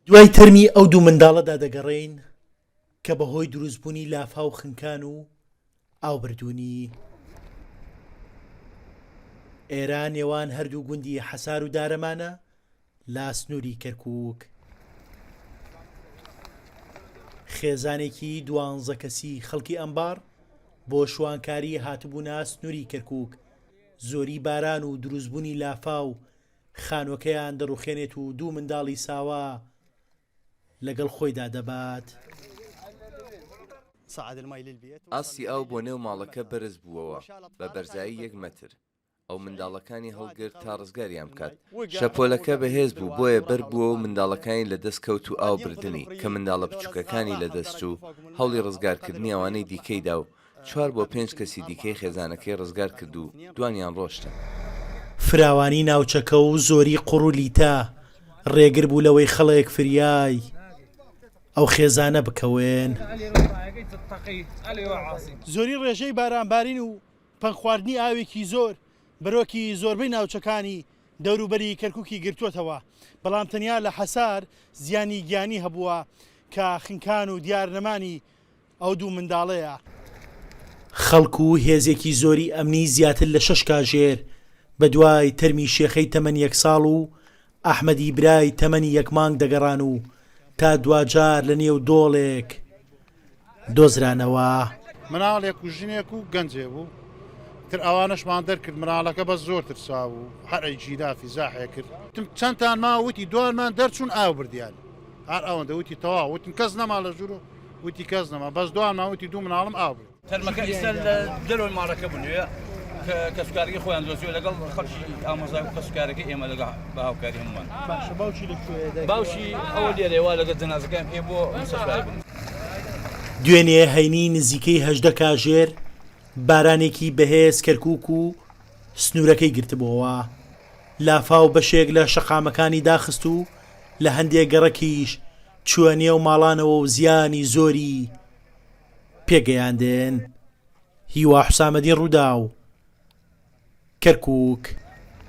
دوای تەرمی ئەو دوو منداڵەدا دەگەڕێین کە بەهۆی دروستبوونی لافاو خنکان و ئاوبردوونی ئێرە نێوان هەردوو گوندی حەسار و دارەمانە لا سنووری کەرکووک. خێزانێکی 12 کەسی خەڵکی ئەمبار بۆ شوانکاری هاتبوونە سنووری کەرکووک. زۆری باران و دروستبوونی لافاو خانووەکەیان دەڕوخێنێت و دوو منداڵی ساوا لەگەڵ خۆیدا دەبات. ئاستی ئاو بۆ نێو ماڵەکە بەرز بووەوە بە بەرزایی 1 مەتر. ئەو منداڵەکانی هەڵگرت تا ڕزگاریان بکات. شەپۆلەکە بەهێز بوو بۆیە بەر بووە و منداڵەکانی لە دەست کەوت و ئاو بردننی کە منداڵە بچووکەکانی لە دەست و هەوڵی ڕزگارکردنی ئەوانەی دیکەیدا و 4 بۆ 5 کەسی دیکەی خێزانەکەی ڕزگار کرد و دوانیان ڕۆشتە. فراوانی ناوچەکە و زۆری قوڕ و لیتا ڕێگر بوو لەوەی خەڵێک فریای ئەو خێزانە بکەوێن. زۆری ڕێژەی بارانبارین و پەن خواردنی ئاوێکی زۆر بەرۆکی زۆربەی ناوچەکانی دەوروبەری کەرکووکی گرتووەتەوە، بەڵام تەنیا لە حەسار زیانی گیانی هەبووە کە خنکان و دیارنەمانی ئەو دوو منداڵەیە. خەڵکو و هێزێکی زۆری ئەمنی زیاتر لە 6 کاژێر بە دوای تەرمی شێخەی تەمەن 1 ساڵ و ئەحمەدی برای تەمەنی 1 مانگ دەگەڕان و تا دوجار لە نێو دۆڵێک دۆزرانەوە. مناڵێک و ژنێک و گەنجێ بوو تر ئەوانەشمان دەرکرد مناڵەکە بەس زۆر ترسا بوو هەرەی جیرافی زاحێ کرد. چەندتان ماوتی دوانمان دەرچوون ئاو بردیان هەر ئەوەندە وتی تەواو وتم کەس نەما لە ژوور وتی کەس نەما بەس دوان ماوتی دوو مناڵم ئاو برد. تەرمەکە ئیستا لە دەرەوەی ماڵەکە بنوێ کە کەسوکارەکەی خۆیان دۆزیوە لەگەڵ خەڵکی ئامۆزای و کەسوکارەکەی ئێمە لەگەڵ بە هاوکاری هەمومان. باشە باوکی لەکوێ باوشی ئەوە لێرەوە لەگەڵ جەنازەکەیان پێ بۆ مستەشفای بوون. دوێنێ هەینی نزیکەی 18 کاژێر بارانێکی بەهێز کەرکووک و سنوورەکەی گرتبەوە. لافاو بەشێک لە شەقامەکانی داخست و لە هەندێک گەڕەکیش چووە نێو ماڵانەوە و زیانی زۆری پێگەیاندێن. هیوا حوسامەدین ڕوودا و کەرکووک.